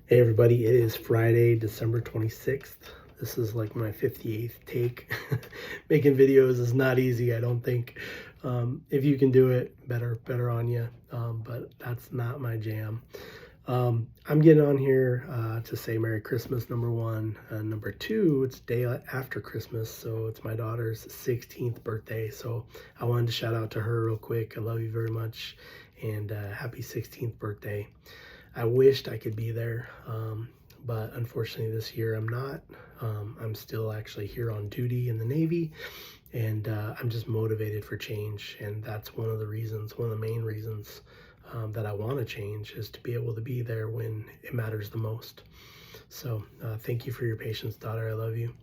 Hey everybody, it is Friday, December 26th. This is like my 58th take. Making videos is not easy, I don't think. If you can do it, better on you. But that's not my jam. I'm getting on here to say Merry Christmas, number one. Number two, it's day after Christmas, so it's my daughter's 16th birthday. So I wanted to shout out to her real quick. I love you very much, and happy 16th birthday. I wished I could be there, but unfortunately this year I'm not. I'm still actually here on duty in the Navy, and I'm just motivated for change. And that's one of the reasons, one of the main reasons that I want to change, is to be able to be there when it matters the most. So thank you for your patience, daughter. I love you.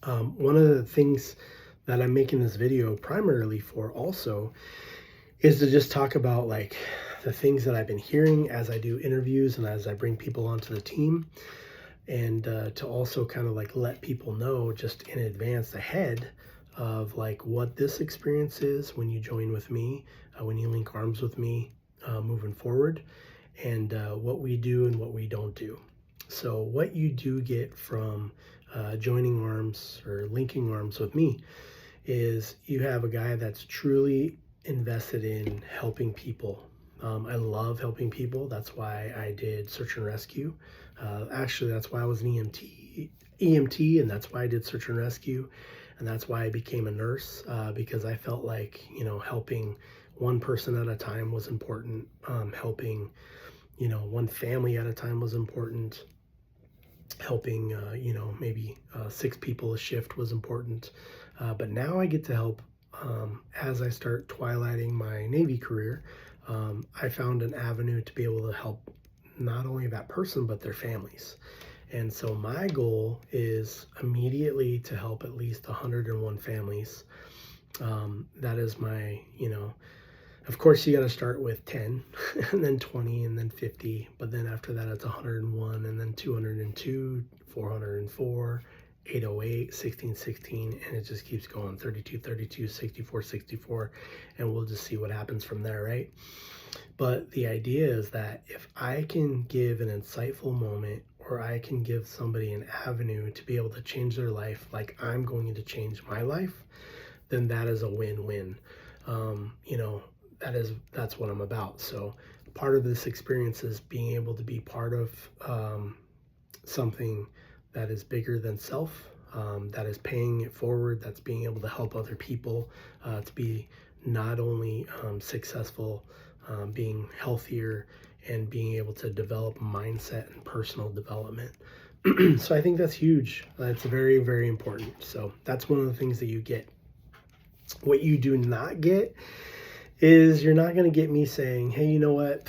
One of the things that I'm making this video primarily for also is to just talk about like the things that I've been hearing as I do interviews and as I bring people onto the team, and to also kind of like let people know just in advance ahead of like what this experience is when you join with me, when you link arms with me moving forward, and what we do and what we don't do. So what you do get from joining arms or linking arms with me is you have a guy that's truly invested in helping people. I love helping people. That's why I did search and rescue. Actually, that's why I was an EMT, and that's why I did search and rescue, and that's why I became a nurse, because I felt like, helping one person at a time was important. Helping, one family at a time was important. Helping, maybe 6 people a shift was important. But now I get to help, as I start twilighting my Navy career. I found an avenue to be able to help not only that person, but their families. And so my goal is immediately to help at least 101 families. That is my, of course you got to start with 10 and then 20 and then 50. But then after that, it's 101 and then 202, 404, 808, 1616, and it just keeps going, 32, 32, 64, 64, and we'll just see what happens from there, right? But the idea is that if I can give an insightful moment, or I can give somebody an avenue to be able to change their life like I'm going to change my life, then that is a win-win. That's what I'm about. So part of this experience is being able to be part of something that is bigger than self, that is paying it forward, that's being able to help other people to be not only successful, being healthier, and being able to develop mindset and personal development. So I think that's huge. That's very, very important. So that's one of the things that you get. What you do not get is you're not going to get me saying, hey, you know what?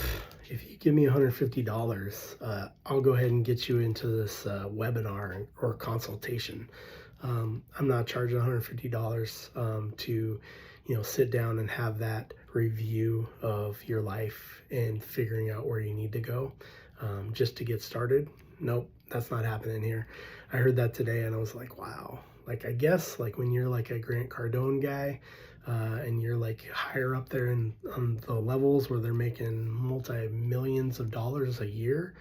If you give me $150, I'll go ahead and get you into this webinar or consultation. I'm not charging $150 to, sit down and have that review of your life and figuring out where you need to go just to get started. Nope, that's not happening here. I heard that today and I was like, wow. Like, I guess like when you're like a Grant Cardone guy, and you're like higher up there on the levels where they're making multi-millions of dollars a year,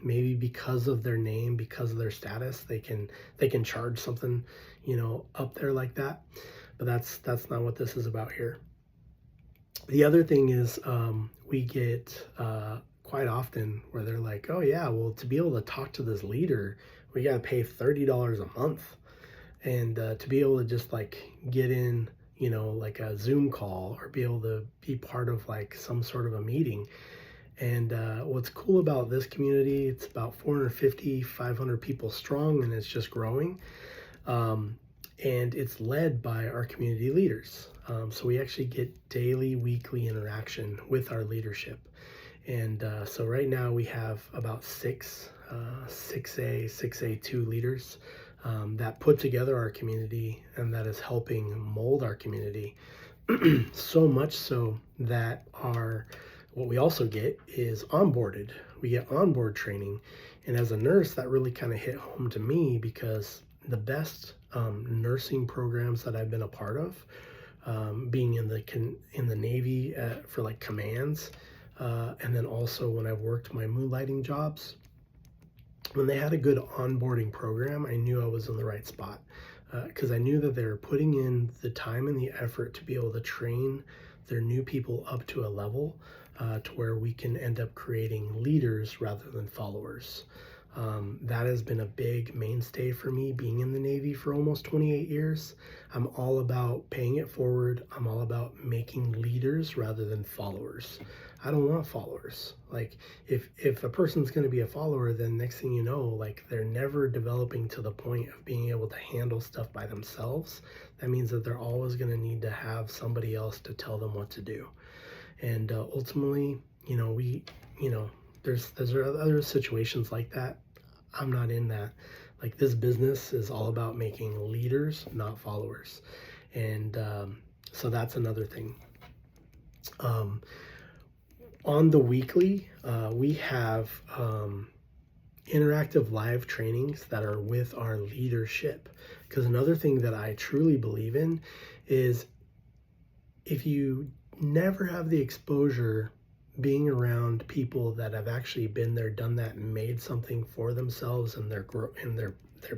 maybe because of their name, because of their status, they can charge something, up there like that. But that's not what this is about here. The other thing is, we get quite often where they're like, oh yeah, well, to be able to talk to this leader, we got to pay $30 a month. And to be able to just like get in, like a Zoom call, or be able to be part of like some sort of a meeting. And what's cool about this community, it's about 450, 500 people strong, and it's just growing. And it's led by our community leaders. So we actually get daily, weekly interaction with our leadership. And so right now we have about 6A2 leaders that put together our community, and that is helping mold our community. So much so that what we also get is onboarded. We get onboard training. And as a nurse, that really kind of hit home to me, because the best nursing programs that I've been a part of, being in the Navy for like commands, And then also when I worked my moonlighting jobs, when they had a good onboarding program, I knew I was in the right spot, because I knew that they were putting in the time and the effort to be able to train their new people up to a level to where we can end up creating leaders rather than followers. That has been a big mainstay for me being in the Navy for almost 28 years. I'm all about paying it forward. I'm all about making leaders rather than followers. I don't want followers. Like if a person's going to be a follower, then next thing you know, like they're never developing to the point of being able to handle stuff by themselves. That means that they're always going to need to have somebody else to tell them what to do. And ultimately, you know, there's other situations like that. I'm not in that. Like this business is all about making leaders, not followers. And so that's another thing. Um, on the weekly, we have interactive live trainings that are with our leadership. Because another thing that I truly believe in is if you never have the exposure being around people that have actually been there, done that, and made something for themselves, and they're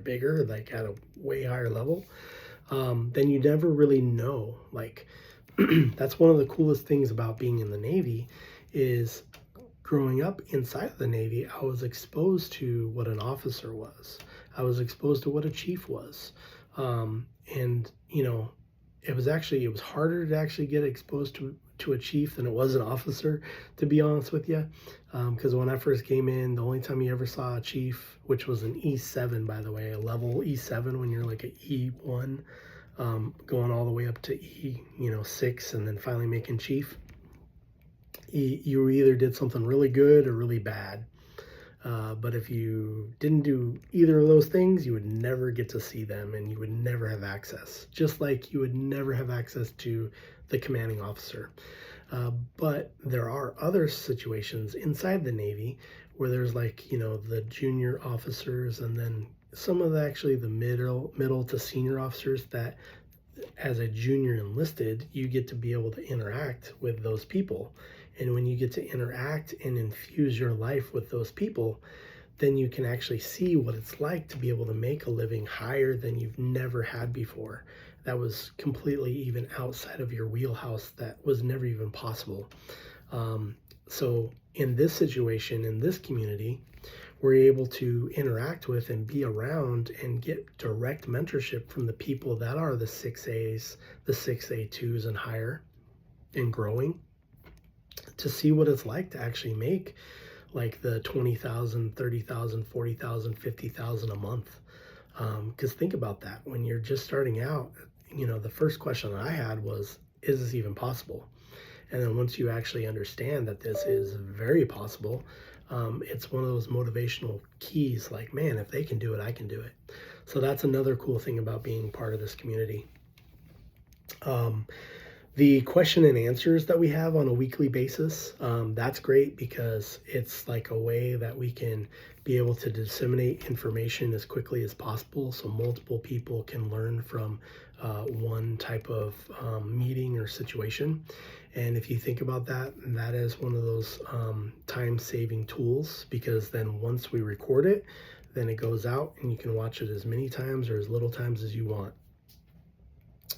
bigger, like at a way higher level, then you never really know. Like that's one of the coolest things about being in the Navy is growing up inside of the Navy, I was exposed to what an officer was. I was exposed to what a chief was. And it was harder to actually get exposed to a chief than it was an officer, to be honest with you. Because when I first came in, the only time you ever saw a chief, which was an E7, by the way, a level E7 when you're like an E1, going all the way up to E6, and then finally making chief. You either did something really good or really bad. But if you didn't do either of those things, you would never get to see them and you would never have access. Just like you would never have access to the commanding officer. But there are other situations inside the Navy where there's the junior officers and then some of the middle to senior officers that as a junior enlisted, you get to be able to interact with those people. And when you get to interact and infuse your life with those people, then you can actually see what it's like to be able to make a living higher than you've never had before. That was completely even outside of your wheelhouse. That was never even possible. So in this situation, in this community, we're able to interact with and be around and get direct mentorship from the people that are the 6As, the 6A2s and higher and growing, to see what it's like to actually make like the 20,000, 30,000, 40,000, 50,000 a month. Because think about that. When you're just starting out, the first question I had was, is this even possible? And then once you actually understand that this is very possible, it's one of those motivational keys like, man, if they can do it, I can do it. So that's another cool thing about being part of this community. The question and answers that we have on a weekly basis, that's great because it's like a way that we can be able to disseminate information as quickly as possible so multiple people can learn from one type of meeting or situation. And if you think about that, that is one of those time-saving tools, because then once we record it, then it goes out and you can watch it as many times or as little times as you want.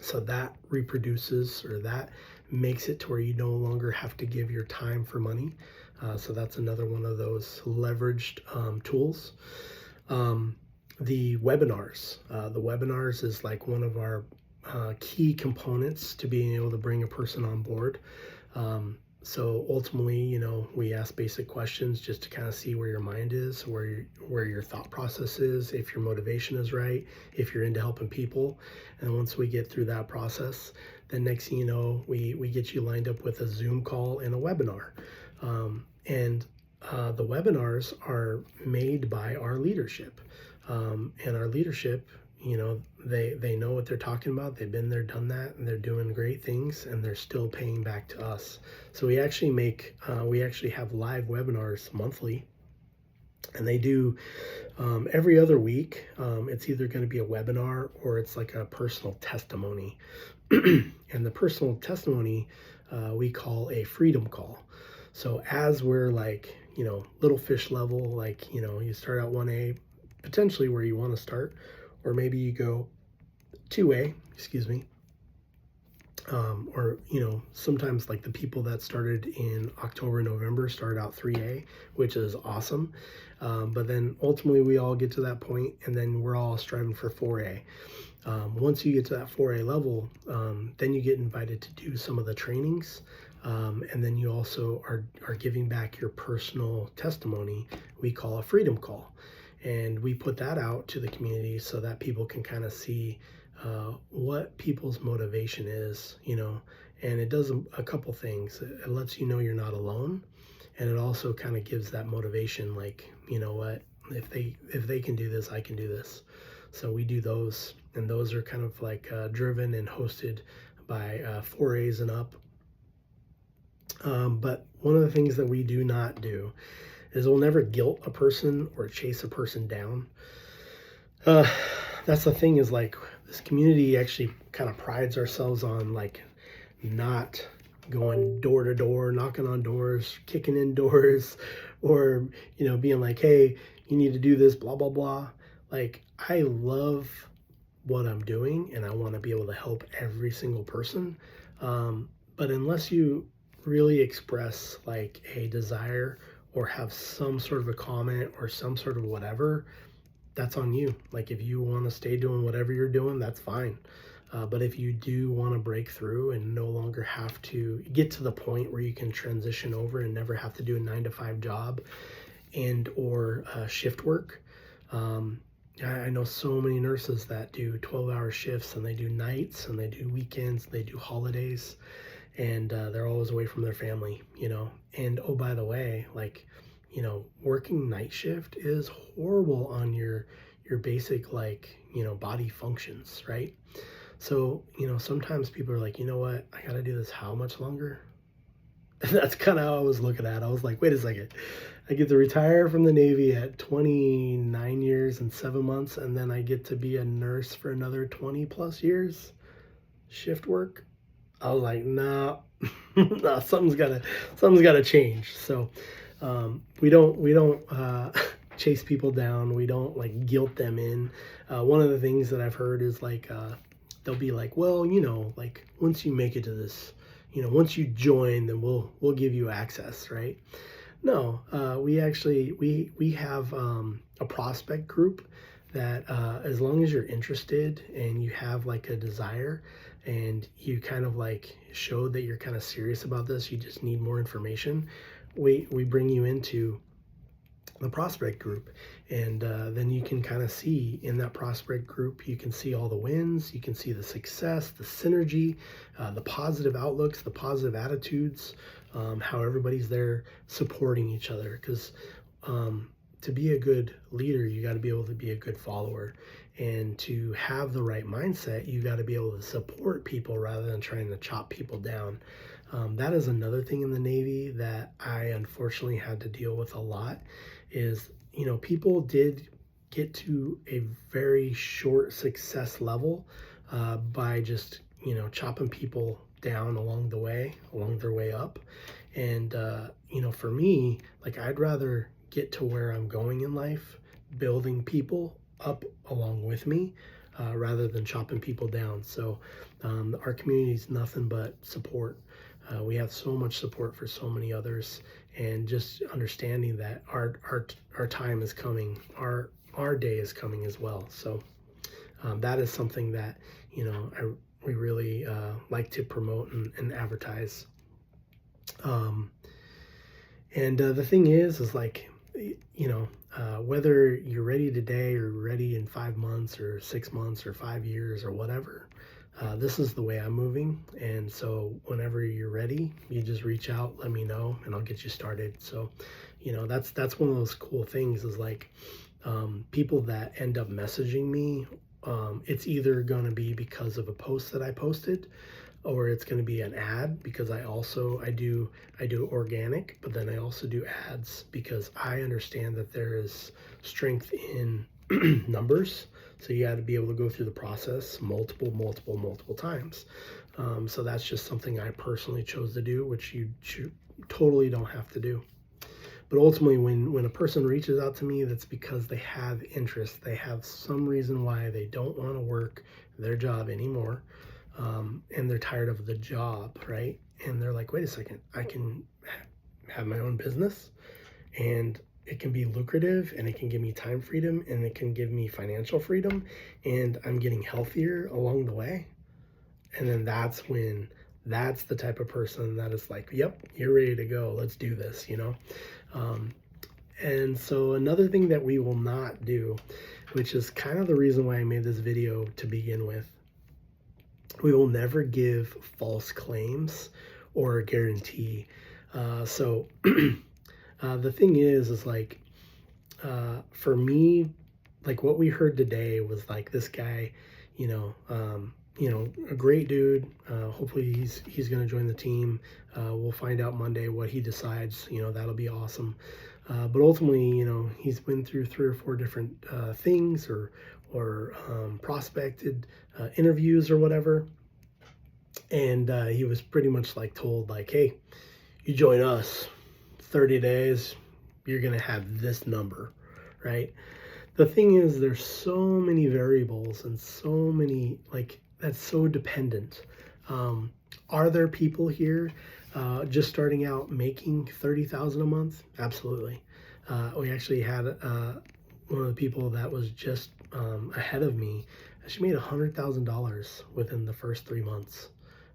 So that reproduces, or that makes it to where you no longer have to give your time for money. So that's another one of those leveraged tools. The webinars is like one of our key components to being able to bring a person on board. So ultimately, we ask basic questions just to kind of see where your mind is, where your thought process is, if your motivation is right, if you're into helping people. And once we get through that process, then next thing you know, we get you lined up with a Zoom call and a webinar. And the webinars are made by our leadership. And our leadership, they know what they're talking about. They've been there, done that, and they're doing great things, and they're still paying back to us. So we actually have live webinars monthly, and they do every other week. It's either going to be a webinar or it's like a personal testimony. And the personal testimony we call a freedom call. So as we're like, little fish level, like, you start out 1A, potentially where you want to start, or maybe you go 2A, excuse me. Or sometimes like the people that started in October, November started out 3A, which is awesome. But then ultimately we all get to that point, and then we're all striving for 4A. Once you get to that 4A level, then you get invited to do some of the trainings. And then you also are giving back your personal testimony, we call a freedom call. And we put that out to the community so that people can kind of see what people's motivation is, and it does a couple things. It lets you know you're not alone, and it also kind of gives that motivation, like, you know what, if they can do this, I can do this. So we do those, and those are kind of like driven and hosted by 4As and up. But one of the things that we do not do is we'll never guilt a person or chase a person down. That's the thing, is like, this community actually kind of prides ourselves on like not going door to door, knocking on doors, kicking in doors, or being like, hey, you need to do this, blah blah blah. Like, I love what I'm doing and I want to be able to help every single person, but unless you really express like a desire or have some sort of a comment or some sort of whatever, that's on you. Like, if you want to stay doing whatever you're doing, that's fine. But if you do want to break through and no longer have to get to the point where you can transition over and never have to do a 9-to-5 job and or shift work, I know so many nurses that do 12-hour shifts, and they do nights, and they do weekends, they do holidays, and they're always away from their family, And oh, by the way, like, working night shift is horrible on your basic, like, body functions, right? So, sometimes people are like, you know what, I gotta do this how much longer? And that's kind of how I was looking at it. I was like, wait a second, I get to retire from the Navy at 29 years and 7 months, and then I get to be a nurse for another 20 plus years, shift work? I was like, nah, nah, something's gotta change. So we don't chase people down. We don't like guilt them in. One of the things that I've heard is like they'll be like, well, like, once you make it to this, once you join, then we'll give you access, right? No, we actually we have a prospect group that as long as you're interested and you have like a desire, and you kind of like show that you're kind of serious about this, you just need more information, we bring you into the prospect group. And then you can kind of see in that prospect group, you can see all the wins, you can see the success, the synergy, the positive outlooks, the positive attitudes, how everybody's there supporting each other. Because to be a good leader, you got to be able to be a good follower. And to have the right mindset, you got to be able to support people rather than trying to chop people down. That is another thing in the Navy that I unfortunately had to deal with a lot, is, people did get to a very short success level by just, chopping people down along their way up. And, for me, like, I'd rather get to where I'm going in life, building people up along with me, rather than chopping people down. So our community is nothing but support. We have so much support for so many others, and just understanding that our time is coming, our day is coming as well. So that is something that we really like to promote and advertise. And the thing is like, whether you're ready today or ready in 5 months or 6 months or 5 years or whatever, this is the way I'm moving. And so whenever you're ready, you just reach out, let me know, and I'll get you started. So, that's one of those cool things, is like, people that end up messaging me, it's either going to be because of a post that I posted, or it's going to be an ad, because I do organic, but then I also do ads, because I understand that there is strength in numbers. So you got to be able to go through the process multiple times. So that's just something I personally chose to do, which you totally don't have to do. But ultimately, when a person reaches out to me, that's because they have interest. They have some reason why they don't want to work their job anymore, and they're tired of the job, right? And they're like, wait a second, I can have my own business, and it can be lucrative, and it can give me time freedom, and it can give me financial freedom, and I'm getting healthier along the way. And then that's the type of person that is like, yep, you're ready to go. Let's do this, you know? Um, and so another thing that we will not do, which is kind of the reason why I made this video to begin with, we will never give false claims or a guarantee. So the thing is like, for me, like what we heard today was like this guy, you know, a great dude. Hopefully he's going to join the team. We'll find out Monday what he decides. You know, that'll be awesome. But ultimately, you know, he's been through 3 or 4 different things or prospected interviews or whatever, and he was pretty much like told like, hey, you join us, 30 days, you're gonna have this number, right? The thing is, there's so many variables and so many, like, that's so dependent. Are there people here just starting out making 30,000 a month? Absolutely. We actually had one of the people that was just ahead of me. She made $100,000 within the first 3 months,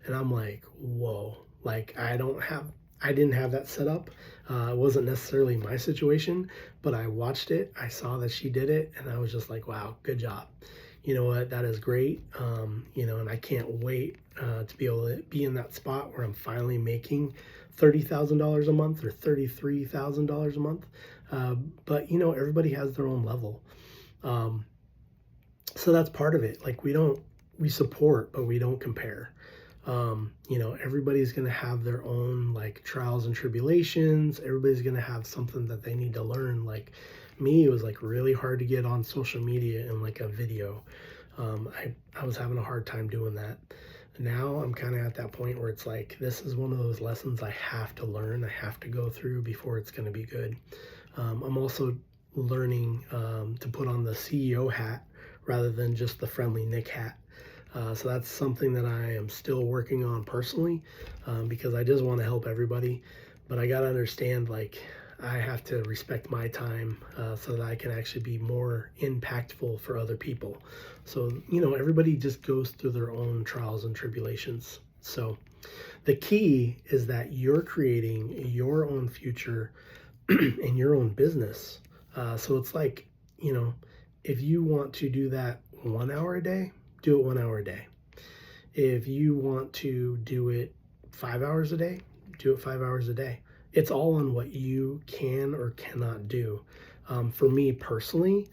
and I'm like, whoa! Like I didn't have that set up. It wasn't necessarily my situation, but I watched it. I saw that she did it, and I was just like, wow, good job. You know what? That is great. You know, and I can't wait to be able to be in that spot where I'm finally making $30,000 a month or $33,000 a month. But you know, everybody has their own level. Um, so that's part of it. Like we support, but we don't compare. You know, everybody's going to have their own like trials and tribulations. Everybody's going to have something that they need to learn. Like me, it was like really hard to get on social media in like a video. I was having a hard time doing that. Now I'm kind of at that point where it's like, this is one of those lessons I have to learn. I have to go through before it's going to be good. I'm also learning to put on the CEO hat rather than just the friendly Nick hat. So that's something that I am still working on personally, because I just want to help everybody. But I got to understand, like, I have to respect my time so that I can actually be more impactful for other people. So, you know, everybody just goes through their own trials and tribulations. So the key is that you're creating your own future in your own business. So it's like, you know, if you want to do that 1 hour a day, do it 1 hour a day. If you want to do it 5 hours a day, do it 5 hours a day. It's all on what you can or cannot do. For me personally,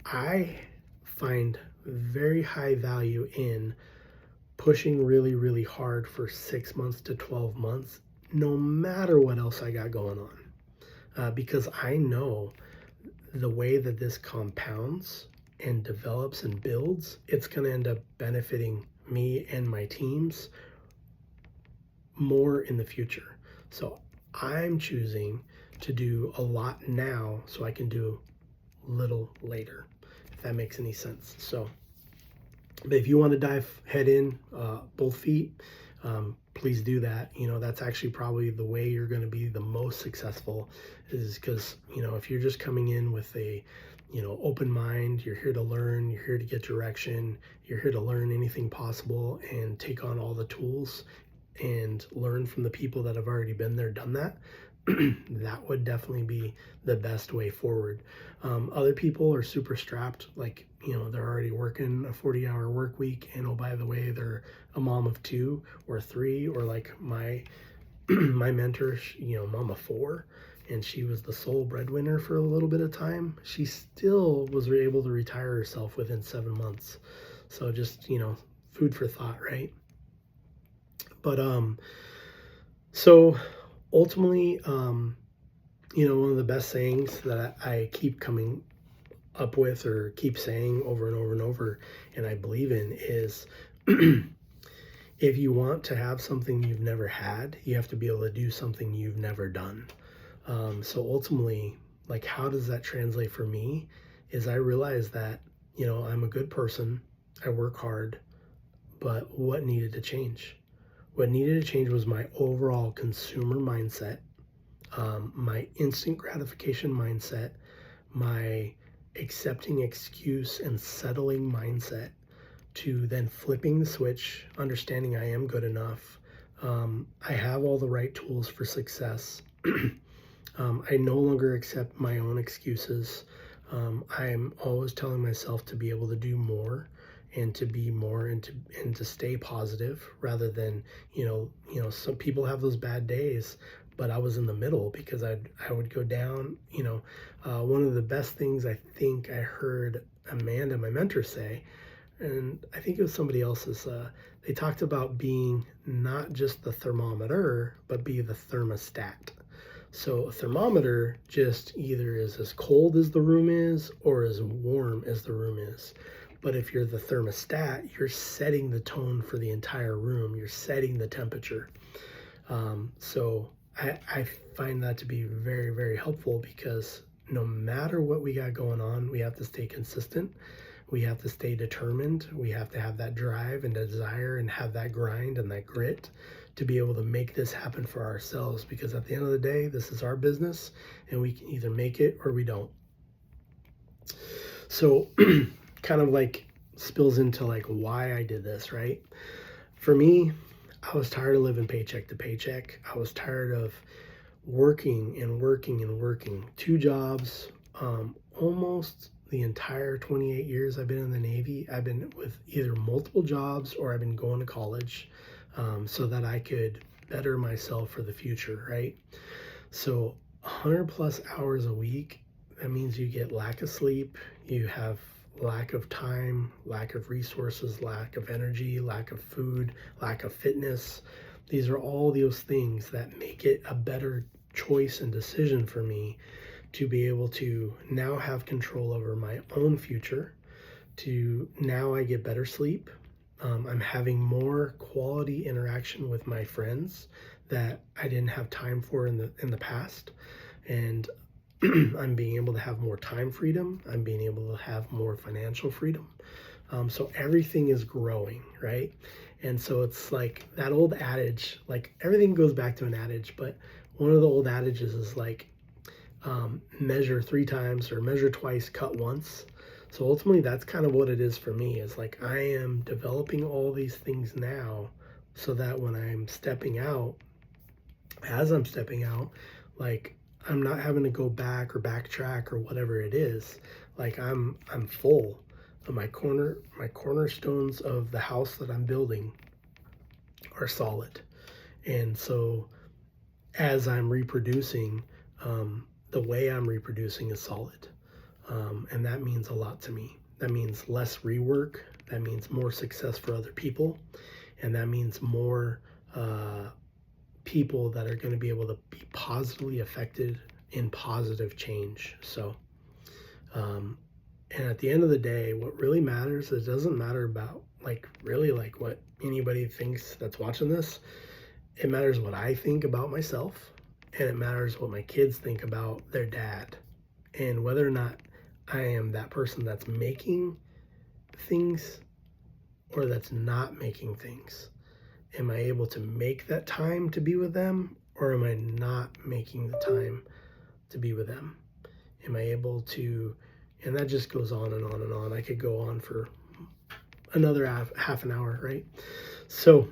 I find very high value in pushing really, really hard for 6 months to 12 months, no matter what else I got going on. Because I know the way that this compounds and develops and builds, it's going to end up benefiting me and my teams more in the future. So I'm choosing to do a lot now so I can do little later, if that makes any sense. So, but if you want to dive head in, both feet, please do that. You know, that's actually probably the way you're going to be the most successful, is because, you know, if you're just coming in with a, you know, open mind, you're here to learn, you're here to get direction, you're here to learn anything possible and take on all the tools and learn from the people that have already been there, done that. That would definitely be the best way forward. Other people are super strapped, like, you know, they're already working a 40-hour work week, and oh, by the way, they're a mom of 2 or 3, or like my my mentor, you know, mom of 4, and she was the sole breadwinner for a little bit of time. She still was able to retire herself within 7 months. So just, you know, food for thought, right? But so ultimately, you know, one of the best sayings that I keep coming up with or keep saying over and over and over, and I believe in, is if you want to have something you've never had, you have to be able to do something you've never done. So ultimately, like, how does that translate for me? Is I realize that, I'm a good person, I work hard, but what needed to change? What needed to change was my overall consumer mindset, my instant gratification mindset, my accepting excuse and settling mindset, to then flipping the switch, understanding I am good enough. I have all the right tools for success. I no longer accept my own excuses. I'm always telling myself to be able to do more and to be more and to stay positive rather than, some people have those bad days, but I was in the middle because I would go down. One of the best things I think I heard Amanda, my mentor, say, and I think it was somebody else's. They talked about being not just the thermometer, but be the thermostat. So a thermometer just either is as cold as the room is or as warm as the room is. But if you're the thermostat, you're setting the tone for the entire room. You're setting the temperature. So I find that to be very, very helpful because no matter what we got going on, we have to stay consistent. We have to stay determined. We have to have that drive and desire and have that grind and that grit to be able to make this happen for ourselves, because at the end of the day, this is our business and we can either make it or we don't. So kind of like spills into like why I did this, right? For me, I was tired of living paycheck to paycheck. I was tired of working and working and working. Two jobs, almost the entire 28 years I've been in the Navy. I've been with either multiple jobs or I've been going to college, so that I could better myself for the future, right? So 100 plus hours a week, that means you get lack of sleep, you have lack of time, lack of resources, lack of energy, lack of food, lack of fitness. These are all those things that make it a better choice and decision for me to be able to now have control over my own future, to now I get better sleep. I'm having more quality interaction with my friends that I didn't have time for in the past, and I'm being able to have more time freedom. I'm being able to have more financial freedom. So everything is growing, right? And so it's like that old adage, like everything goes back to an adage, but one of the old adages is like, measure 3 times or measure twice, cut once. So ultimately, that's kind of what it is for me. Is like I am developing all these things now, so that when I'm stepping out, as I'm stepping out, like I'm not having to go back or backtrack or whatever it is. Like I'm full. My cornerstones of the house that I'm building are solid, and so as I'm reproducing, the way I'm reproducing is solid. And that means a lot to me. That means less rework. That means more success for other people. And that means more people that are going to be able to be positively affected in positive change. So, and at the end of the day, what really matters, it doesn't matter about like really like what anybody thinks that's watching this. It matters what I think about myself, and it matters what my kids think about their dad, and whether or not I am that person that's making things or that's not making things. Am I able to make that time to be with them, or am I not making the time to be with them? Am I able to, and that just goes on and on and on. I could go on for another half an hour, right? So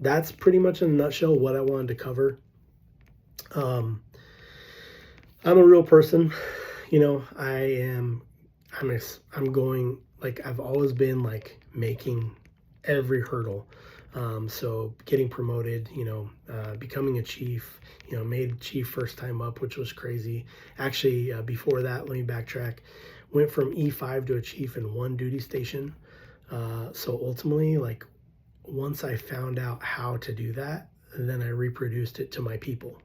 that's pretty much in a nutshell what I wanted to cover. I'm a real person, I'm going, like I've always been like making every hurdle. So getting promoted, becoming a chief, made chief first time up, which was crazy. Actually, before that, let me backtrack. Went from E5 to a chief in one duty station. So ultimately, like once I found out how to do that, then I reproduced it to my people.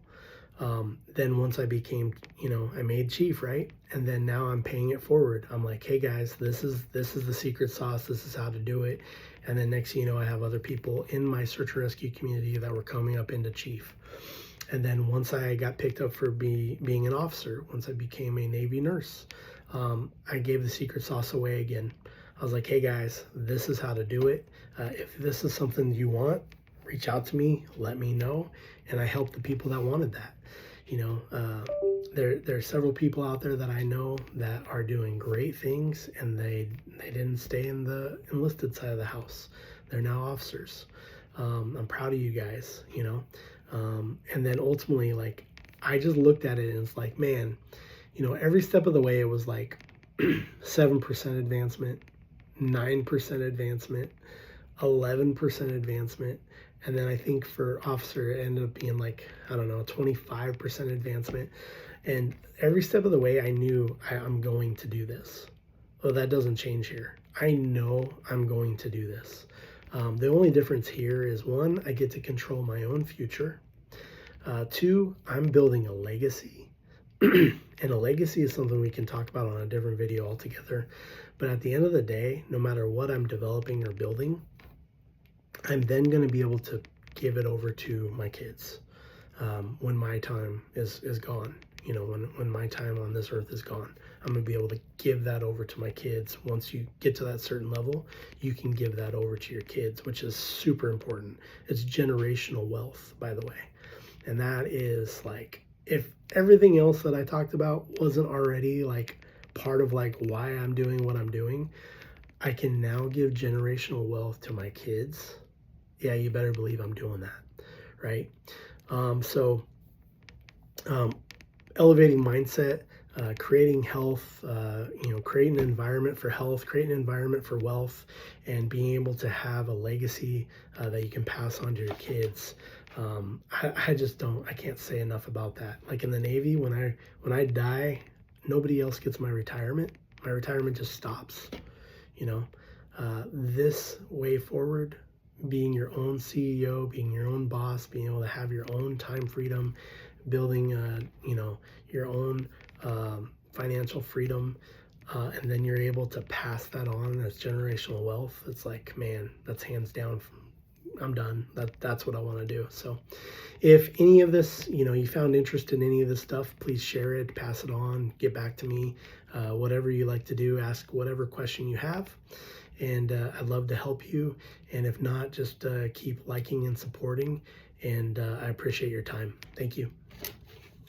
Then once I became, I made chief, right? And then now I'm paying it forward. I'm like, hey guys, this is the secret sauce. This is how to do it. And then next thing you know, I have other people in my search and rescue community that were coming up into chief. And then once I got picked up for being an officer, once I became a Navy nurse, I gave the secret sauce away again. I was like, hey guys, this is how to do it. If this is something you want, reach out to me, let me know. And I helped the people that wanted that. There are several people out there that I know that are doing great things, and they didn't stay in the enlisted side of the house. They're now officers. I'm proud of you guys, and then ultimately, like, I just looked at it and it's like, man, every step of the way it was like 7% advancement, 9% advancement, 11% advancement. And then I think for officer, it ended up being like, I don't know, 25% advancement. And every step of the way, I knew I'm going to do this. Well, that doesn't change here. I know I'm going to do this. The only difference here is, one, I get to control my own future. Two, I'm building a legacy. And a legacy is something we can talk about on a different video altogether. But at the end of the day, no matter what I'm developing or building, I'm then going to be able to give it over to my kids when my time is gone. When my time on this earth is gone, I'm going to be able to give that over to my kids. Once you get to that certain level, you can give that over to your kids, which is super important. It's generational wealth, by the way. And that is like, if everything else that I talked about wasn't already like part of like why I'm doing what I'm doing, I can now give generational wealth to my kids. Yeah, you better believe I'm doing that, right? So elevating mindset, creating health, creating an environment for health, creating an environment for wealth, and being able to have a legacy that you can pass on to your kids. I can't say enough about that. Like in the Navy, when I die, nobody else gets my retirement. My retirement just stops. This way forward, being your own CEO, being your own boss, being able to have your own time freedom, building, your own financial freedom, and then you're able to pass that on as generational wealth. It's like, man, that's hands down. I'm done. That's what I want to do. So if any of this, you found interest in any of this stuff, please share it, pass it on, get back to me. Whatever you like to do, ask whatever question you have. And I'd love to help you. And if not, just keep liking and supporting. And I appreciate your time. Thank you.